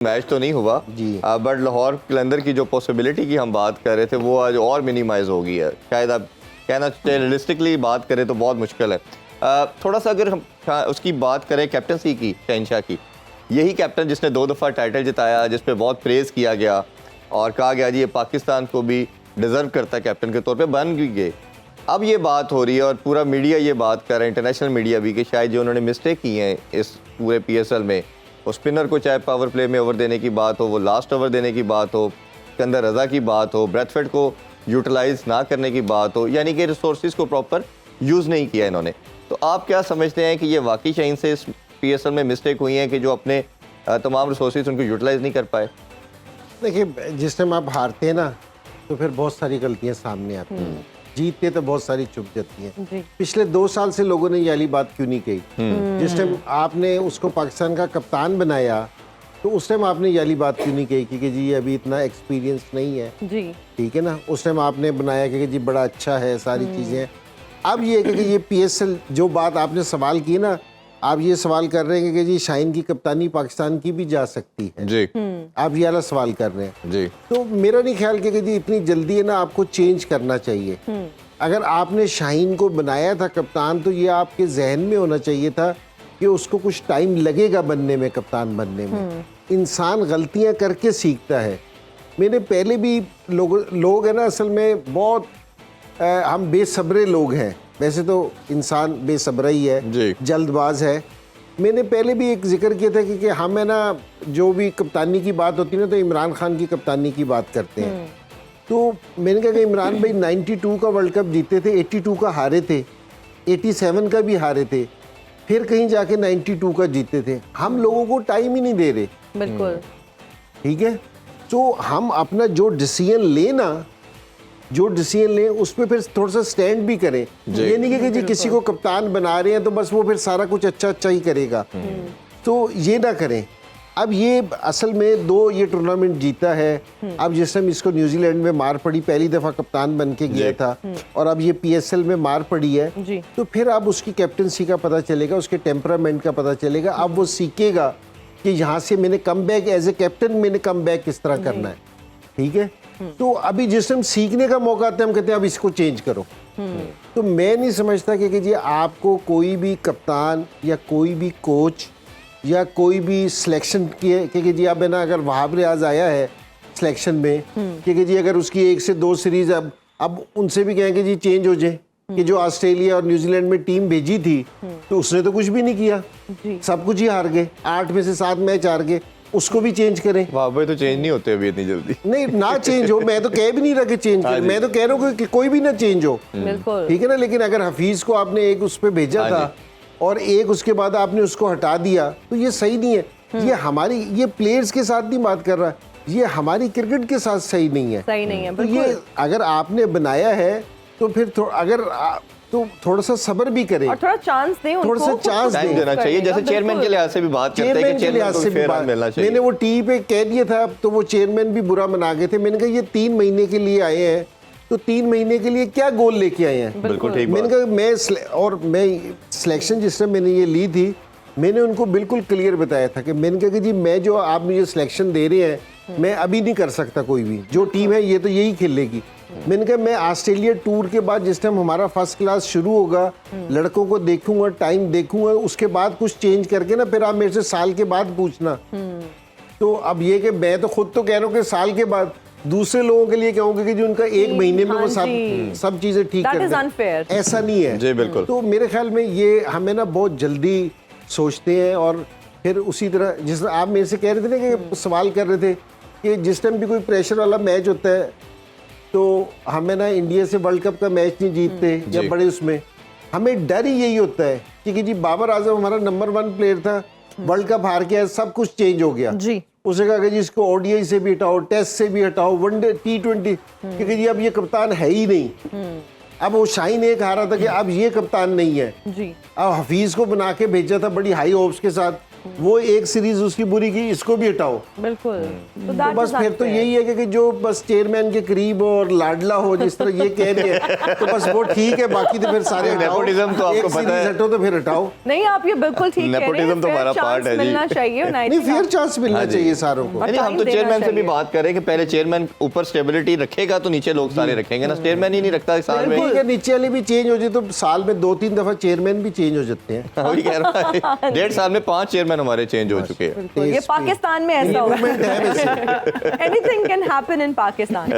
Match तो नहीं हुआ जी, बट लाहौर कलंदर की जो पॉसिबिलिटी की हम बात कर रहे थे वो आज और मिनिमाइज हो गई है। शायद आप कहना रियलिस्टिकली बात करें तो बहुत मुश्किल है। थोड़ा सा अगर हम उसकी बात करें कैप्टनसी की, शहनशाह की, यही कैप्टन जिसने 2 दफ़ा टाइटल जिताया, जिस पे बहुत प्रेज़ किया गया और कहा गया जी ये पाकिस्तान को भी डिज़र्व करता है कैप्टन के तौर पे, बन भी गए। अब ये बात हो रही है और पूरा मीडिया ये बात कर रहा है, इंटरनेशनल मीडिया भी, कि शायद जो उन्होंने मिस्टेक की हैं इस पूरे PSL में, वो स्पिनर को चाहे पावर प्ले में ओवर देने की बात हो, वो लास्ट ओवर देने की बात हो, सिकंदर रज़ा की बात हो, ब्रैथवेट को यूटिलाइज ना करने की बात हो, यानी कि रिसोर्सेज को प्रॉपर यूज़ नहीं किया इन्होंने। तो आप क्या समझते हैं कि ये वाकई शाइन से इस PSL में मिस्टेक हुई है कि जो अपने तमाम रिसोर्सेज उनको यूटिलाइज नहीं कर पाए? देखिए जिस टाइम आप हारते हैं ना तो फिर बहुत सारी गलतियां सामने आती हैं, जीतते तो बहुत सारी चुप जाती हैं। पिछले 2 साल से लोगों ने ये वाली बात क्यों नहीं कही? जिस टाइम आपने उसको पाकिस्तान का कप्तान बनाया तो उस टाइम आपने ये वाली बात क्यों नहीं कही कि जी अभी इतना एक्सपीरियंस नहीं है जी, ठीक है ना? उस टाइम आपने बनाया कि जी बड़ा अच्छा है, सारी चीज़ें। अब ये कि ये PSL जो बात आपने सवाल की ना, आप ये सवाल कर रहे हैं कि जी शाहीन की कप्तानी पाकिस्तान की भी जा सकती है, जी आप ये वाला सवाल कर रहे हैं। जी तो मेरा नहीं ख्याल कि जी इतनी जल्दी है ना, आपको चेंज करना चाहिए। अगर आपने शाहीन को बनाया था कप्तान तो ये आपके जहन में होना चाहिए था कि उसको कुछ टाइम लगेगा बनने में, कप्तान बनने में। इंसान गलतियां करके सीखता है। मैंने पहले भी लोग है ना, असल में बहुत हम बेसब्रे लोग हैं। वैसे तो इंसान बेसब्रा ही जी। है, जल्दबाज है। मैंने पहले भी एक जिक्र किया था कि हम है ना, जो भी कप्तानी की बात होती है ना तो इमरान खान की कप्तानी की बात करते हैं। तो मैंने कहा कि इमरान भाई 92 का वर्ल्ड कप जीते थे, 82 का हारे थे, 87 का भी हारे थे, फिर कहीं जाके 92 का जीते थे। हम लोगों को टाइम ही नहीं दे रहे। बिल्कुल ठीक है, तो हम अपना जो डिसीजन लेना, जो डिसीजन लें उस पर फिर थोड़ा सा स्टैंड भी करें। ये नहीं कि जी किसी को कप्तान बना रहे हैं तो बस वो फिर सारा कुछ अच्छा अच्छा ही करेगा, तो ये ना करें। अब ये असल में 2 ये टूर्नामेंट जीता है। अब जिस टाइम इसको न्यूजीलैंड में मार पड़ी, पहली दफ़ा कप्तान बन के गया था, और अब ये PSL में मार पड़ी है, जी। तो फिर अब उसकी कैप्टनसी का पता चलेगा, उसके टेम्परामेंट का पता चलेगा। अब वो सीखेगा कि यहाँ से मैंने come back as a captain मैंने कम बैक किस तरह करना है। ठीक है, तो अभी जिस टाइम सीखने का मौका आता है हम कहते हैं अब इसको चेंज करो। तो मैं नहीं समझता कि जी आपको कोई भी कप्तान या कोई भी कोच या कोई भी सिलेक्शन कि जी अब है ना, अगर वहाब रियाज आया है सिलेक्शन में कि जी अगर उसकी 1 से 2 सीरीज अब उनसे भी कहें कि जी चेंज हो जाए, कि जो ऑस्ट्रेलिया और न्यूजीलैंड में टीम भेजी थी तो उसने तो कुछ भी नहीं किया, सब कुछ ही हार गए, 8 में से 7 मैच हार गए, उसको भी चेंज करें। वहाँ पे तो चेंज नहीं होते अभी इतनी जल्दी। नहीं ना चेंज हो, मैं तो कह भी नहीं रहा कि चेंज करें, मैं तो कह रहा हूँ कि कोई भी ना चेंज हो, बिल्कुल ठीक है ना। लेकिन अगर हफीज को आपने एक उस पर भेजा था और एक उसके बाद आपने उसको हटा दिया तो ये सही नहीं है। ये हमारी, ये प्लेयर्स के साथ नहीं बात कर रहा, ये हमारी क्रिकेट के साथ सही नहीं है। सही नहीं है, तो ये अगर आपने बनाया है तो फिर तो थोड़ा सा सब्र भी करें और थोड़ा चांस दें उनको, थोड़ा सा चांस टाइम देना चाहिए। जैसे चेयरमैन के लिहाज से भी बात करते हैं कि चेयरमैन को फेयर हाथ मिलना चाहिए। मैंने वो टीवी पे कह दिया था, तो वो चेयरमैन भी बुरा मना गए थे। मैंने कहा ये 3 महीने के लिए आए हैं तो 3 महीने के लिए क्या गोल लेके आए हैं? बिल्कुल ठीक मैंने कहा मैं सिलेक्शन जिस टाइम मैंने ये ली थी मैंने उनको बिल्कुल क्लियर बताया था कि मैंने कहा कि जी मैं जो आप मुझे सिलेक्शन दे रहे हैं मैं अभी नहीं कर सकता, कोई भी जो टीम है ये तो यही खेलेगी। मैंने कहा मैं ऑस्ट्रेलिया टूर के बाद जिस टाइम हमारा फर्स्ट क्लास शुरू होगा, लड़कों को देखूंगा, टाइम देखूंगा, उसके बाद कुछ चेंज करके ना फिर आप मेरे से साल के बाद पूछना। तो अब ये कि मैं तो खुद तो कह रहा हूँ कि साल के बाद, दूसरे लोगों के लिए कहूँगा कि जो उनका 1 महीने में वो सब चीजें ठीक कर दें, ऐसा नहीं है जी बिल्कुल। तो मेरे ख्याल में ये हमें ना बहुत जल्दी सोचते हैं। और फिर उसी तरह जिस आप मेरे से कह रहे थे ना कि सवाल कर रहे थे कि जिस टाइम भी कोई प्रेशर वाला मैच होता है तो हमें ना इंडिया से वर्ल्ड कप का मैच नहीं जीतते या बड़े उसमें, हमें डर ही यही होता है कि जी बाबर आजम हमारा नंबर 1 प्लेयर था, वर्ल्ड कप हार के सब कुछ चेंज हो गया जी। उसे कहा कि जी इसको ODI से भी हटाओ, टेस्ट से भी हटाओ, वनडे T20, क्योंकि जी अब ये कप्तान है ही नहीं। अब वो शाहीन एक हारा था कि अब ये कप्तान नहीं है जी। अब हफीज को बना के भेजा था बड़ी हाई होप्स के साथ वो एक सीरीज उसकी बुरी की, इसको भी हटाओ। बिल्कुल। तो तो that बस is फिर तो unfair. यही है कि जो बस चेयरमैन के करीब और लाडला हो, जिस तरह ये कह रही है, तो बस वो ठीक है, बाकी तो फिर सारे हटाओ। Nepotism तो आपको एक पता सीरीज है। हटो तो फिर हटाओ। नहीं, आप ये बिल्कुल ठीक कह रहे हैं। Nepotism तो fair हमारा chance part है जी। मिलना चाहिए और I नहीं, think फेयर आप- चांस मिलना चाहिए सारों को। नहीं, हम तो देना चेयरमैन से भी चाहिए। बात कर रहे हैं कि पहले चेयरमैन ऊपर स्टेबिलिटी रखेगा तो नीचे लोग सारे रखेंगे ना, चेयरमैन ही नहीं रखता साल में। ठीक है, नीचे वाले भी चेंज हो जाए तो साल में 2-3 दफा चेयरमैन भी चेंज हो जाते हैं। वही कह रहा है, 1.5 साल में 5 चेयरमैन हमारे चेंज हो चुके हैं। ये पाकिस्तान में ऐसा होगा। Improvement है वैसे। Anything can happen in Pakistan.